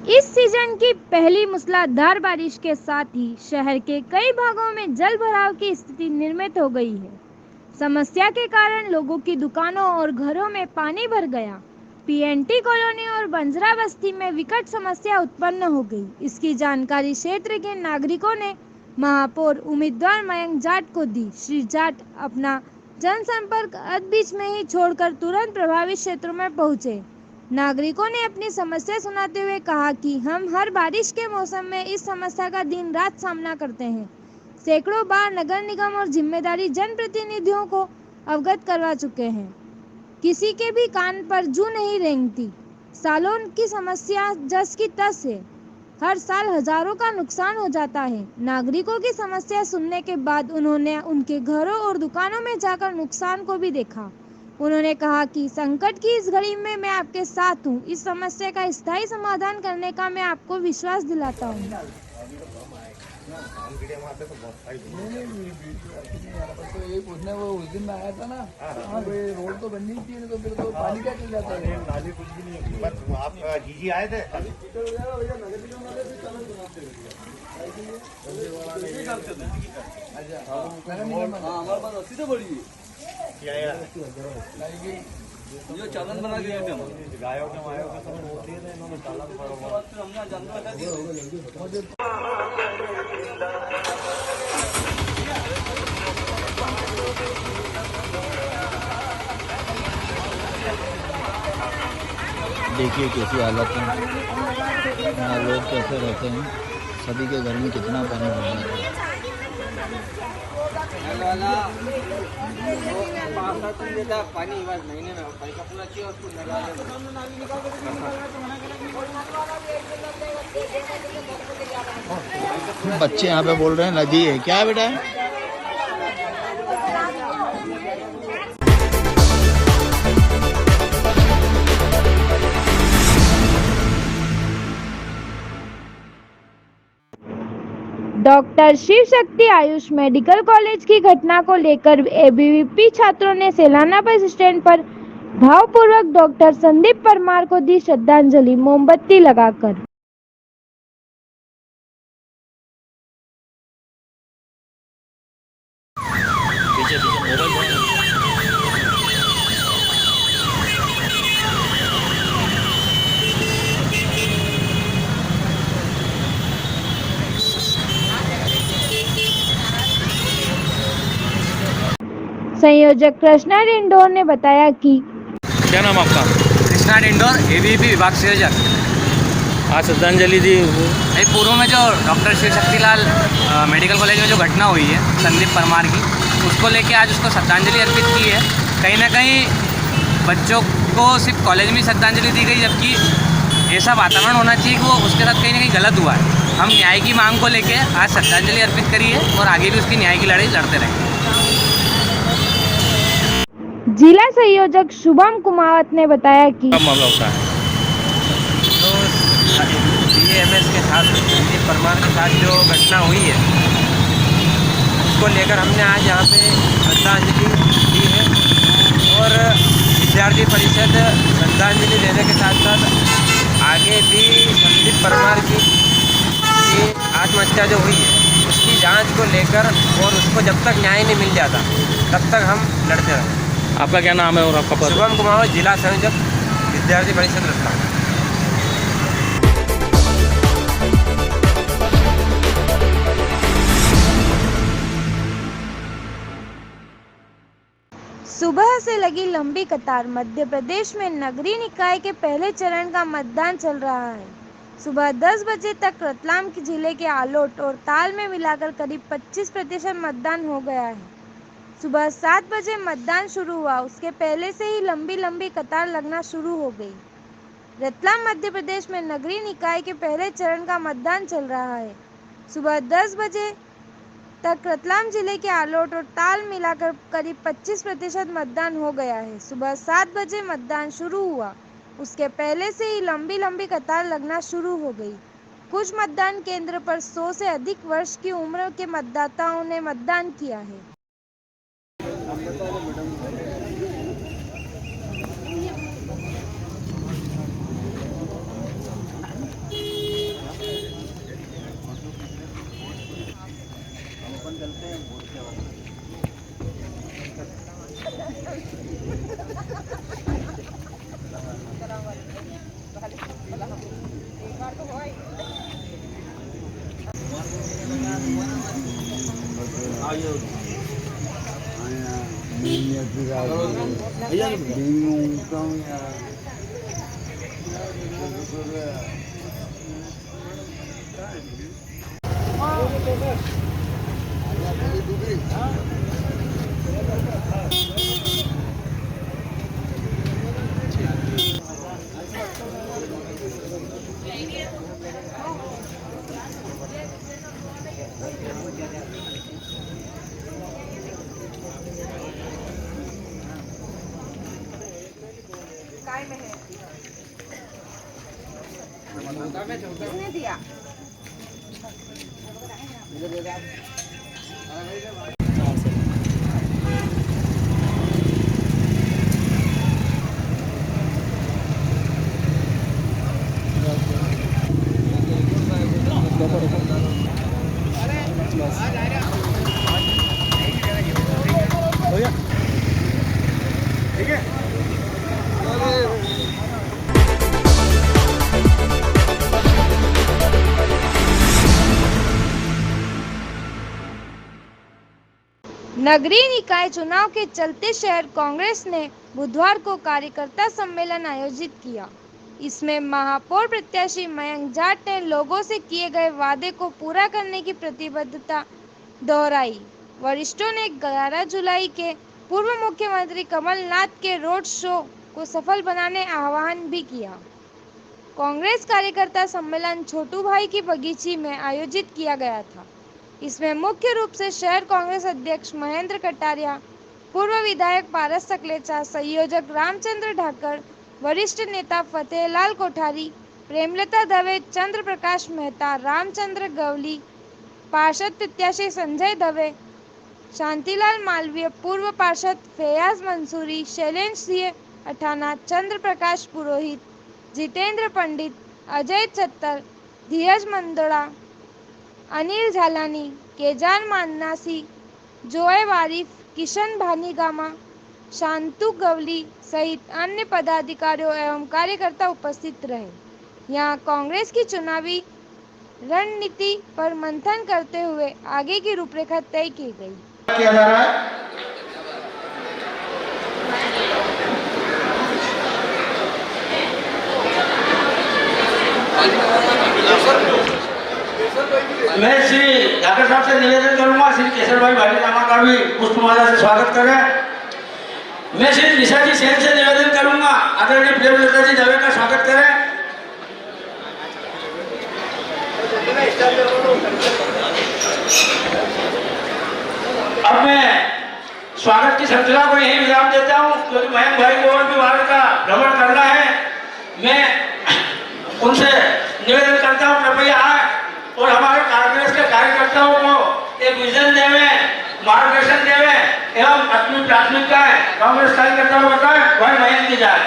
इस सीजन की पहली मूसलाधार बारिश के साथ ही शहर के कई भागों में जल भराव की स्थिति निर्मित हो गई है। समस्या के कारण लोगों की दुकानों और घरों में पानी भर गया। पीएनटी कॉलोनी और बंजरा बस्ती में विकट समस्या उत्पन्न हो गई। इसकी जानकारी क्षेत्र के नागरिकों ने महापौर उम्मीदवार मयंक जाट को दी। श्री जाट अपना जनसंपर्क अध बीच में ही छोड़कर तुरंत प्रभावित क्षेत्रों में पहुंचे। नागरिकों ने अपनी समस्या सुनाते हुए कहा कि हम हर बारिश के मौसम में इस समस्या का दिन रात सामना करते हैं। सैकड़ों बार नगर निगम और जिम्मेदारी जनप्रतिनिधियों को अवगत करवा चुके हैं, किसी के भी कान पर जू नहीं रेंगती। सालों की समस्या जस की तस है। हर साल हजारों का नुकसान हो जाता है। नागरिकों की समस्या सुनने के बाद उन्होंने उनके घरों और दुकानों में जाकर नुकसान को भी देखा। उन्होंने कहा कि संकट की इस घड़ी में मैं आपके साथ हूं। इस समस्या का स्थायी समाधान करने का मैं आपको विश्वास दिलाता हूं। ये पूछने वो उस दिन में आया था ना, हाँ भाई रोड तो बननी थी, तो फिर तो पानी क्या चल जाता है। नाली कुछ भी नहीं है, बस आप जीजी आए थे हमारे पास अस्सी तो बड़ी ये चालन बना दिए थे गायों के मायों के सब वोट दिए थे इन्होंने चालन हमने जनता का दिया। देखिए कैसी हालत है, यहाँ लोग कैसे रहते हैं, सभी के घर में कितना पानी भर जाता है। बच्चे यहाँ पे बोल रहे हैं नदी है, क्या है बेटा? Doctor Shiv Shakti Ayush medical college की घटना को लेकर एबीवीपी छात्रों ने सेलाना बस स्टैंड पर भावपूर्वक डॉक्टर संदीप परमार को दी श्रद्धांजलि, मोमबत्ती लगाकर। संयोजक कृष्णा डिंडोर ने बताया कि क्या नाम आपका? कृष्णा डिंडोर, एबीवीपी विभाग संयोजक। आज श्रद्धांजलि दी। पूर्व में जो doctor Shiv Shaktilal medical college में जो घटना हुई है संदीप परमार की, उसको लेके आज उसको श्रद्धांजलि अर्पित की है। कहीं ना कहीं बच्चों को सिर्फ कॉलेज में श्रद्धांजलि दी गई, जबकि ऐसा वातावरण होना चाहिए कि वो उसके साथ कहीं ना कहीं गलत हुआ है। हम न्याय की मांग को लेके आज श्रद्धांजलि अर्पित करी है और आगे भी उसकी न्याय की लड़ाई लड़ते रहेंगे। जिला संयोजक शुभम कुमावत ने बताया कि मामला होता है तो बीएमएस के साथ संदीप परमार के साथ जो घटना हुई है उसको लेकर हमने आज यहाँ पे श्रद्धांजलि दी है और विद्यार्थी परिषद श्रद्धांजलि देने के साथ साथ आगे भी संदीप परमार की आत्महत्या जो हुई है उसकी जांच को लेकर और उसको जब तक न्याय नहीं मिल जाता तब तक हम लड़ते रहेंगे। आपका क्या नाम है और आपका पद? शुभम कुमार, जिला संयोजक विद्यार्थी परिषद रत्ता। सुबह से लगी लंबी कतार। मध्य प्रदेश में नगरीय निकाय के पहले चरण का मतदान चल रहा है। सुबह 10 बजे तक रतलाम जिले के आलोट और ताल में मिलाकर करीब 25% मतदान हो गया है। सुबह 7 बजे मतदान शुरू हुआ, उसके पहले से ही लंबी कतार लगना शुरू हो गई। रतलाम मध्य प्रदेश में नगरीय निकाय के पहले चरण का मतदान चल रहा है। सुबह 10 बजे तक रतलाम जिले के आलोट और ताल मिलाकर करीब 25% मतदान हो गया है। सुबह 7 बजे मतदान शुरू हुआ, उसके पहले से ही लंबी कतार लगना शुरू हो गई। कुछ मतदान केंद्र पर 100 से अधिक वर्ष की उम्र के मतदाताओं ने मतदान किया है। किसने दिया? नगरीय निकाय चुनाव के चलते शहर कांग्रेस ने बुधवार को कार्यकर्ता सम्मेलन आयोजित किया। इसमें महापौर प्रत्याशी मयंक जाट ने लोगों से किए गए वादे को पूरा करने की प्रतिबद्धता दोहराई। वरिष्ठों ने 11 जुलाई के पूर्व मुख्यमंत्री कमलनाथ के रोड शो को सफल बनाने आह्वान भी किया। कांग्रेस कार्यकर्ता सम्मेलन छोटू भाई की बगीची में आयोजित किया गया था। इसमें मुख्य रूप से शहर कांग्रेस अध्यक्ष महेंद्र कटारिया, पूर्व विधायक पारस सकलेचा, संयोजक रामचंद्र ढाकर, वरिष्ठ नेता फतेहलाल कोठारी, प्रेमलता दवे, चंद्र प्रकाश मेहता, रामचंद्र गवली, पार्षद प्रत्याशी संजय दवे, शांतिलाल मालवीय, पूर्व पार्षद फैयाज मंसूरी, शैलेंद्र सिंह अठाना, चंद्र प्रकाश पुरोहित, जितेंद्र पंडित, अजय चत्तर, धीरज मंदोड़ा, अनिल झालानी, केजान माननासी, जोए वारिफ, किशन भानीगामा, शांतु गवली सहित अन्य पदाधिकारियों एवं कार्यकर्ता उपस्थित रहे। यहां कांग्रेस की चुनावी रणनीति पर मंथन करते हुए आगे की रूपरेखा तय की गई। किया जा रहा है। मैं श्री ढाकर साहब से निवेदन करूंगा श्री केसर भाई भाटीरामा का भी पुष्पमाला से स्वागत करें। मैं श्री निशा जी सेन से निवेदन करूंगा आदरणीय प्रेमलता जी दवे का स्वागत करें। अब मैं स्वागत की श्रृंखला को यही विराम देता हूं क्योंकि मयंक भाई को और भी वार्ड का भ्रमण करना है। मैं उनसे निवेदन करता हूं कृपया आए और हमारे कांग्रेस के कार्यकर्ताओं को एक विजन देवे, मार्गदर्शन देवे एवं अपनी प्राथमिकताएं कांग्रेस कार्यकर्ताओं को बताएं। भाई मयंक की जाए।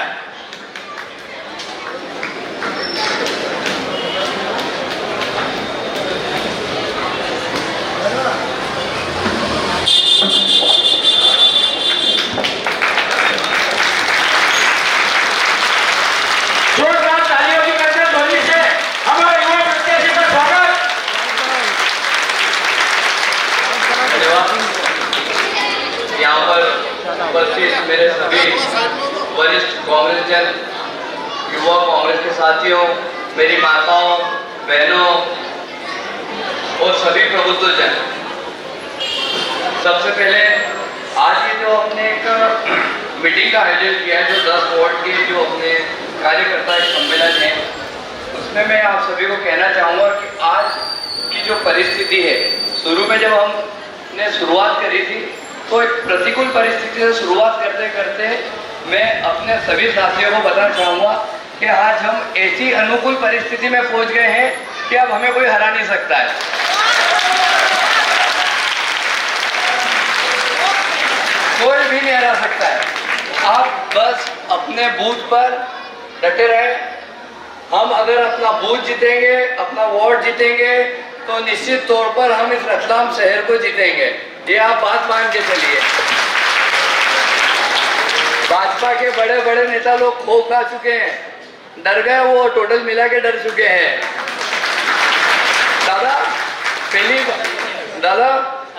जोरदार तालियों की करते ध्वनि से हमारे युवा प्रत्याशी का स्वागत। यहाँ पर उपस्थित मेरे सभी वरिष्ठ कांग्रेस जन, युवा कांग्रेस के साथियों, मेरी माताओं, बहनों और सभी प्रबुद्ध जन, सबसे पहले आज ये जो अपने एक मीटिंग का आयोजन किया है, जो 10 वार्ड के जो अपने कार्यकर्ता सम्मेलन है, उसमें मैं आप सभी को कहना चाहूँगा कि आज की जो परिस्थिति है, शुरू में जब हमने शुरुआत करी थी तो एक प्रतिकूल परिस्थिति से शुरुआत करते करते मैं अपने सभी साथियों को बताना चाहूँगा कि आज हम ऐसी अनुकूल परिस्थिति में पहुँच गए हैं कि अब हमें कोई हरा नहीं सकता है। कोई भी नहीं हरा सकता है। आप बस अपने बूथ पर डटे रहे। हम अगर अपना बूथ जीतेंगे, अपना वार्ड जीतेंगे तो निश्चित तौर पर हम इस रतलाम शहर को जीतेंगे। ये आप बात मान के चलिए। भाजपा के बड़े बड़े नेता लोग खो खा चुके हैं, डर गए, वो टोटल मिला के डर चुके हैं। दादा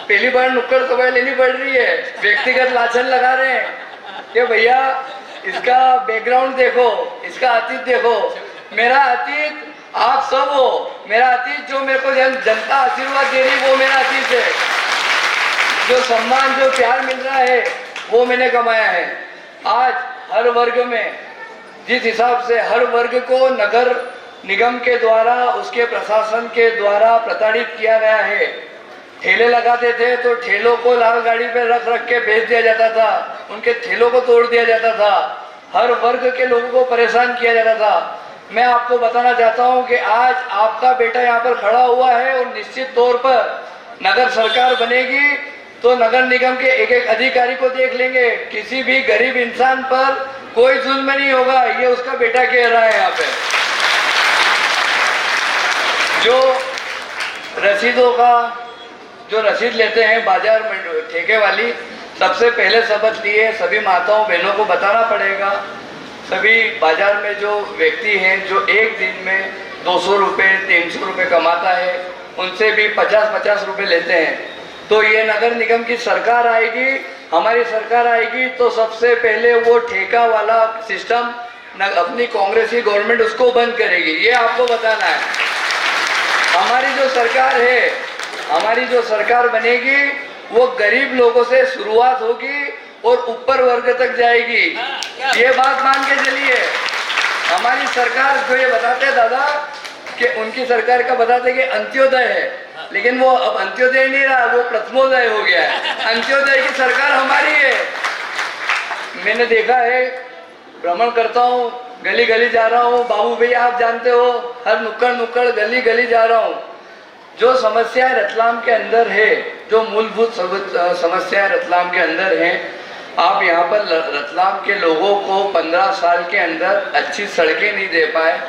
पहली बार नुक्कड़ सभा लेनी पड़ रही है, व्यक्तिगत लाछन लगा रहे हैं। कि भैया इसका बैकग्राउंड देखो, इसका अतीत देखो। मेरा अतीत आप सब हो, मेरा अतीत जो मेरे को जनता आशीर्वाद दे रही वो मेरा अतीत है। जो सम्मान जो प्यार मिल रहा है वो मैंने कमाया है। आज हर वर्ग में जिस हिसाब से हर वर्ग को नगर निगम के द्वारा उसके प्रशासन के द्वारा प्रताड़ित किया गया है। ठेले लगाते थे तो ठेलों को लाल गाड़ी पे रख रख के भेज दिया जाता था, उनके ठेलों को तोड़ दिया जाता था, हर वर्ग के लोगों को परेशान किया जाता था। मैं आपको बताना चाहता हूं कि आज आपका बेटा यहाँ पर खड़ा हुआ है और निश्चित तौर पर नगर सरकार बनेगी तो नगर निगम के एक एक अधिकारी को देख लेंगे, किसी भी गरीब इंसान पर कोई जुल्म नहीं होगा, ये उसका बेटा कह रहा है। यहाँ पे जो रसीदों का जो रसीद लेते हैं बाजार में ठेके वाली, सबसे पहले शपथ लिए सभी माताओं बहनों को बताना पड़ेगा। सभी बाजार में जो व्यक्ति हैं जो एक दिन में 200 रुपये 300 रुपये कमाता है, उनसे भी 50-50 रुपये लेते हैं। तो ये नगर निगम की सरकार आएगी, हमारी सरकार आएगी तो सबसे पहले वो ठेका वाला सिस्टम अपनी कांग्रेस की गवर्नमेंट उसको बंद करेगी, ये आपको बताना है। हमारी जो सरकार है, हमारी जो सरकार बनेगी वो गरीब लोगों से शुरुआत होगी और ऊपर वर्ग तक जाएगी, ये बात मान के चलिए। हमारी सरकार जो ये बताते हैं दादा कि उनकी सरकार का बताते कि अंत्योदय है, लेकिन वो अब अंत्योदय नहीं रहा, वो प्रथमोदय हो गया है। अंत्योदय की सरकार हमारी है। मैंने देखा है, भ्रमण करता हूँ, गली गली जा रहा हूँ, बाबू भैया आप जानते हो, हर नुक्कड़ नुक्कड़ गली गली जा रहा हूँ। जो समस्याएं रतलाम के अंदर है, जो मूलभूत समस्याएं रतलाम के अंदर हैं, आप यहाँ पर रतलाम के लोगों को 15 साल के अंदर अच्छी सड़कें नहीं दे पाए,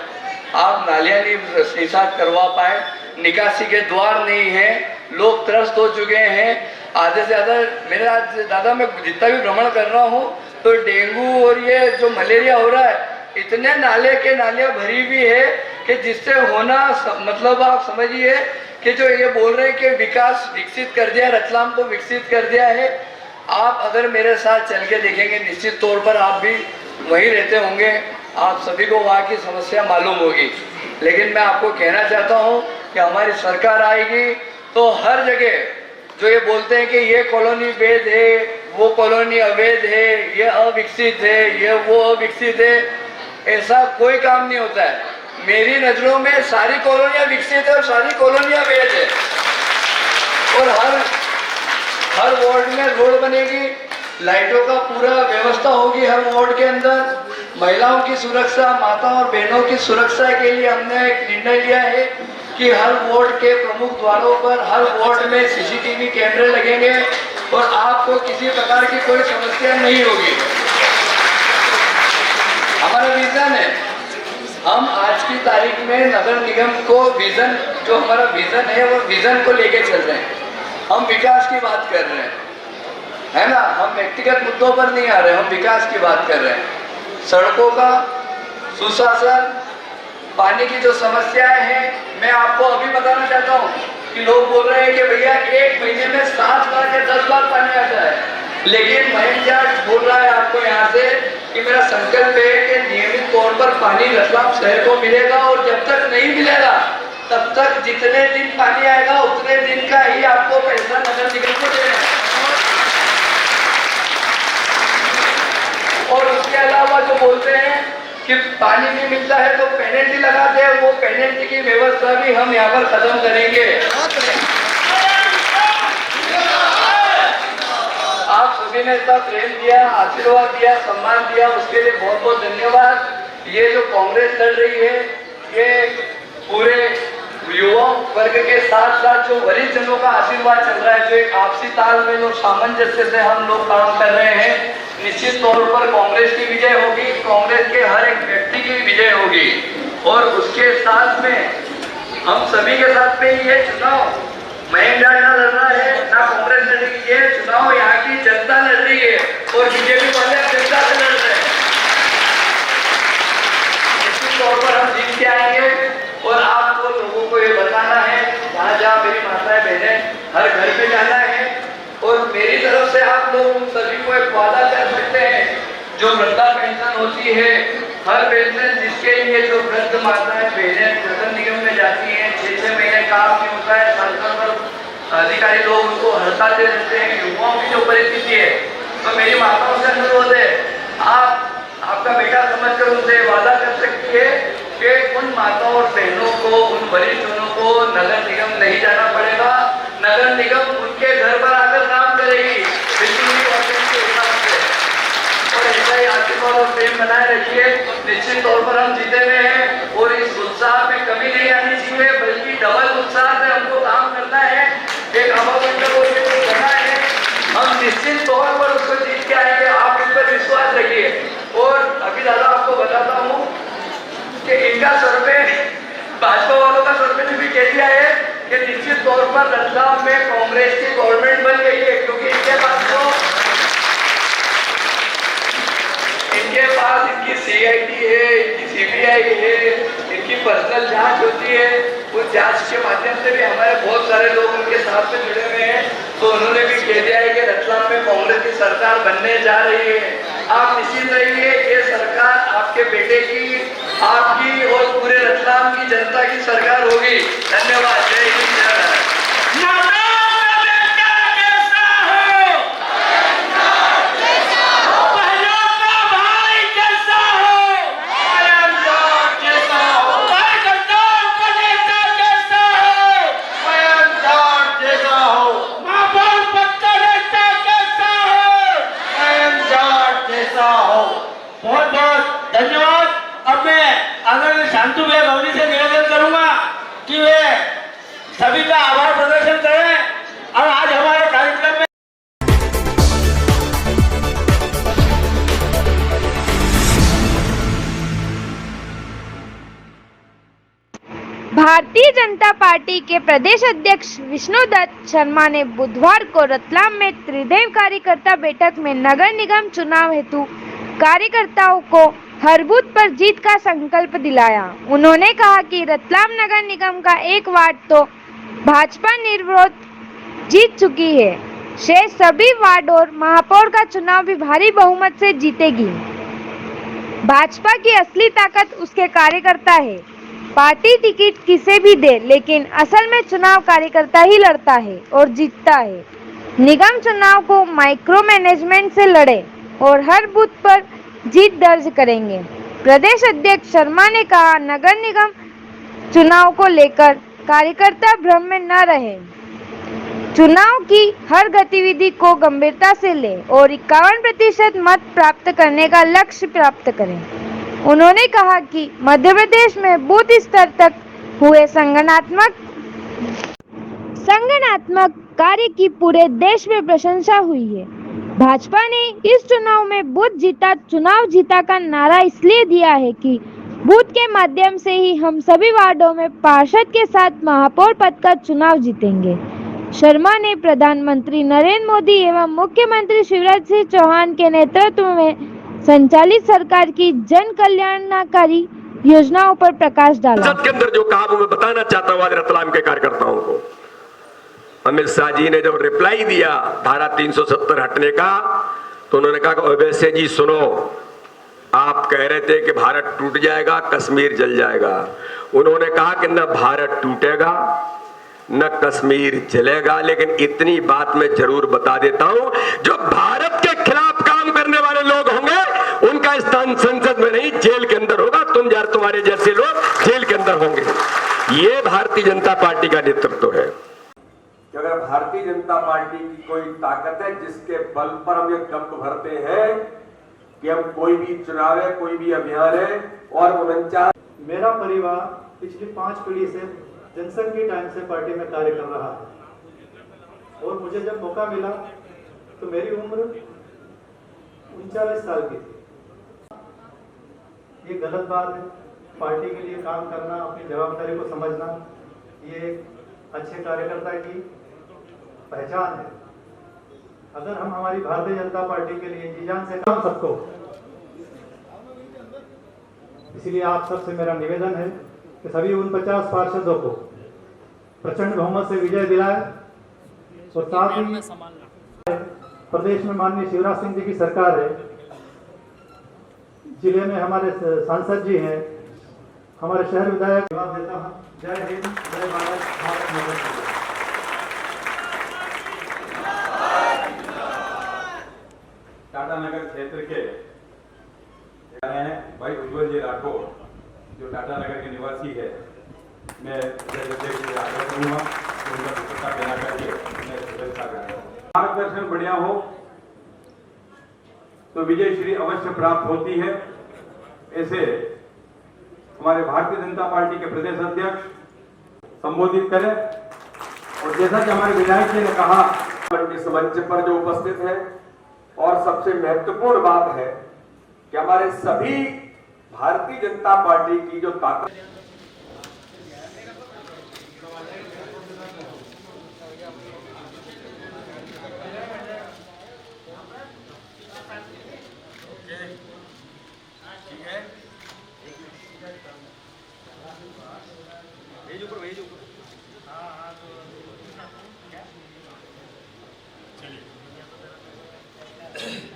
आप नालियाँ नहीं निकास करवा पाए, निकासी के द्वार नहीं है, लोग त्रस्त हो चुके हैं। आधे से ज़्यादा मेरे आज दादा मैं जितना भी भ्रमण कर रहा हूँ तो डेंगू और ये जो मलेरिया हो रहा है, इतने नाले के नालियाँ भरी हुई है कि जिससे होना मतलब आप समझिए कि जो ये बोल रहे हैं कि विकास विकसित कर दिया, रतलाम को विकसित कर दिया है। आप अगर मेरे साथ चल के देखेंगे निश्चित तौर पर आप भी वहीं रहते होंगे, आप सभी को वहाँ की समस्या मालूम होगी। लेकिन मैं आपको कहना चाहता हूँ कि हमारी सरकार आएगी तो हर जगह जो ये बोलते हैं कि ये कॉलोनी वैध है, वो कॉलोनी अवैध है, ये अविकसित है, ये वो अविकसित है, ऐसा कोई काम नहीं होता है। मेरी नज़रों में सारी कॉलोनियाँ विकसित है और सारी कॉलोनियाँ वैध है। और हर वार्ड में रोड बनेगी, लाइटों का पूरा व्यवस्था होगी हर वार्ड के अंदर। महिलाओं की सुरक्षा, माताओं और बहनों की सुरक्षा के लिए हमने एक निर्णय लिया है कि हर वार्ड के प्रमुख द्वारों पर हर वार्ड में सीसीटीवी कैमरे लगेंगे और आपको किसी प्रकार की कोई समस्या नहीं होगी। हमारा विजन है, हम आज की तारीख में नगर निगम को विजन, जो हमारा विजन है वो विजन को लेके चल रहे हैं। हम विकास की बात कर रहे हैं, है ना, हम व्यक्तिगत मुद्दों पर नहीं आ रहे, हम विकास की बात कर रहे हैं। सड़कों का सुशासन, पानी की जो समस्याएं हैं, मैं आपको अभी बताना चाहता हूँ कि लोग बोल रहे हैं कि भैया 1 महीने में 7 बार या 10 बार पानी आता है, लेकिन महेंद्र जाट बोल रहा है आपको यहाँ से कि मेरा संकल्प है कि नियमित तौर पर पानी रतलाम शहर को मिलेगा और जब तक नहीं मिलेगा तब तक जितने दिन पानी आएगा उतने दिन का ही आपको पैसा नगर निगम को देना है। और उसके अलावा जो बोलते हैं कि पानी नहीं मिलता है तो पेनल्टी लगाते हैं, वो पेनल्टी की व्यवस्था भी हम यहाँ पर खत्म करेंगे। आप सभी ने इतना प्रेम दिया, आशीर्वाद दिया, सम्मान दिया, उसके लिए बहुत बहुत धन्यवाद। ये जो कांग्रेस लड़ रही है, ये पूरे युवा वर्ग के साथ साथ जो वरिष्ठ जनों का आशीर्वाद चल रहा है, जो एक आपसी तालमेल और सामंजस्य से हम लोग काम कर रहे हैं। निश्चित तौर पर कांग्रेस की विजय होगी, कांग्रेस के हर एक व्यक्ति की विजय होगी। और उसके साथ में हम सभी के साथ में ये चुनाव महेंद्र जाट ना लड़ रहा है, ना कांग्रेस लड़ रही है, ये चुनाव यहाँ की जनता लड़ रही है और बीजेपी वाले जनता से लड़ रहे हैं। निश्चित तौर पर हम जीत के आएंगे और आपको लोगों को ये बताना है, जहाँ जहाँ मेरी माताएं बहनें, हर घर पे जाना है। और मेरी तरफ से आप लोग सभी को एक वादा कर सकते हैं जो वृद्धा पेंशन होती है, हर पेंशन जिसके लिए जो वृद्ध माताएं बहनें नगर निगम में जाती हैं, 6-6 महीने काम नहीं होता है, सरकार पर अधिकारी लोग उनको हड़ताते रहते हैं, युवाओं की जो परिस्थिति है, तो मेरी माताओं से अनुरोध है, आपका बेटा समझकर उनसे वादा कर सकती है कि उन माताओं और बहनों को, उन वरिष्ठों को नगर निगम नहीं जाना पड़ेगा, नगर निगम उनके घर पर आकर काम करेगी बिल्कुल भी ऑप्शन के हिसाब से। और ऐसा ही आशीर्वाद और प्रेम बनाए रखिए। निश्चित तौर पर हम जीते हुए हैं और इस उत्साह में कमी नहीं आनी चाहिए, बल्कि डबल उत्साह से हमको काम करना है। एक अवसर को करना है, हम निश्चित तौर पर उसको जीत के आएंगे, आप इस पर विश्वास रखिए। और अभी दादा आपको बताता हूँ कि इनका सर्वे, भाजपा वालों का सर्वे ने भी कह दिया है कि निश्चित तौर पर रतलाम में कांग्रेस की गवर्नमेंट बन गई है, क्योंकि इनके पास इनकी सीआईडी है, इनकी सीबीआई है, इनकी पर्सनल जांच होती है। उस जांच के माध्यम से भी हमारे बहुत सारे लोग उनके साथ में जुड़े हुए हैं, तो उन्होंने भी कह दिया है कि रतलाम में कांग्रेस की सरकार बनने जा रही है। आप निश्चित रहिए, ये सरकार आपके बेटे की, आपकी और पूरे रतलाम की जनता की सरकार होगी। धन्यवाद। जय हिंद, जय भारत। बहुत बहुत धन्यवाद। अब मैं आदरणीय शांतु भैया गौरी से निवेदन करूंगा कि वे सभी का आभार प्रदर्शन करें और आज हमारे कार्यक्रम में भारतीय जनता पार्टी के प्रदेश अध्यक्ष विष्णुदत्त शर्मा ने बुधवार को रतलाम में त्रिदेव कार्यकर्ता बैठक में नगर निगम चुनाव हेतु कार्यकर्ताओं को हर बूथ पर जीत का संकल्प दिलाया। उन्होंने कहा कि रतलाम नगर निगम का एक वार्ड तो भाजपा निर्विरोध जीत चुकी है, शेष सभी वार्ड और महापौर का चुनाव भी भारी बहुमत से जीतेगी। भाजपा की असली ताकत उसके कार्यकर्ता है। पार्टी टिकट किसे भी दे, लेकिन असल में चुनाव कार्यकर्ता ही लड़ता है और जीतता है। निगम चुनाव को माइक्रो मैनेजमेंट से लड़े और हर बूथ पर जीत दर्ज करेंगे। प्रदेश अध्यक्ष शर्मा ने कहा, नगर निगम चुनाव को लेकर कार्यकर्ता भ्रम में न रहे, चुनाव की हर गतिविधि को गंभीरता से ले और 51% मत प्राप्त करने का लक्ष्य प्राप्त करें। उन्होंने कहा कि मध्य प्रदेश में बूथ स्तर तक हुए संगठनात्मक कार्य की पूरे देश में प्रशंसा हुई है। भाजपा ने इस चुनाव में बूथ जीता चुनाव जीता का नारा इसलिए दिया है कि बूथ के माध्यम से ही हम सभी वार्डों में पार्षद के साथ महापौर पद का चुनाव जीतेंगे। शर्मा ने प्रधानमंत्री नरेंद्र मोदी एवं मुख्यमंत्री शिवराज सिंह चौहान के नेतृत्व में संचालित सरकार की जन कल्याणकारी योजनाओं पर प्रकाश डाला। संसद के अंदर जो काम मैं बताना चाहता हूँ आज रतलाम के कार्यकर्ताओं को, अमित शाह जी ने जब रिप्लाई दिया धारा 370 हटने का, तो उन्होंने कहा वैसे जी सुनो, आप कह रहे थे कि भारत टूट जाएगा, कश्मीर जल जाएगा। उन्होंने कहा कि न भारत टूटेगा न कश्मीर जलेगा, लेकिन इतनी बात मैं जरूर बता देता हूं, जो भारत के खिलाफ काम करने वाले लोग होंगे उनका स्थान संसद में नहीं जेल के अंदर होगा। तुम्हारे जैसे लोग जेल के अंदर होंगे। ये भारतीय जनता पार्टी का नेतृत्व है। कि अगर भारतीय जनता पार्टी की कोई ताकत है जिसके बल पर हम ये दम भरते हैं कि हम कोई भी चुनाव है, कोई भी अभियान है और 49। मेरा परिवार पिछली 5 पीढ़ी से जनसंघ के टाइम से पार्टी में कार्य कर रहा है और मुझे जब मौका मिला तो मेरी उम्र 39 साल की थी। ये गलत बात है। पार्टी के लिए काम करना, अपनी जवाबदारी को समझना, ये अच्छे कार्यकर्ता की पहचान है। अगर हम हमारी भारतीय जनता पार्टी के लिए जी जान से काम सबको, इसलिए आप सबसे मेरा निवेदन है कि सभी 49 पार्षदों को प्रचंड बहुमत से विजय दिलाए और साथ ही प्रदेश में माननीय शिवराज सिंह जी की सरकार है जिले में हमारे सांसद जी हैं, हमारे शहर विधायक, जवाब देता हूँ। जय हिंद, जय भारत, भारत माता की जय। टाटा नगर क्षेत्र के हैं भाई उज्जवल जी राठौर, जो टाटा नगर के निवासी है। मैं आग्रह करूंगा उनका शुभेच्छा देना चाहिए। मैं शुभेच्छा करता हूँ। मार्गदर्शन बढ़िया हो तो विजय श्री अवश्य प्राप्त होती है। ऐसे हमारे भारतीय जनता पार्टी के प्रदेश अध्यक्ष संबोधित करें। और जैसा कि हमारे विधायक जी ने कहा, इस मंच पर जो उपस्थित है, और सबसे महत्वपूर्ण बात है कि हमारे सभी भारतीय जनता पार्टी की जो ताकत चलिए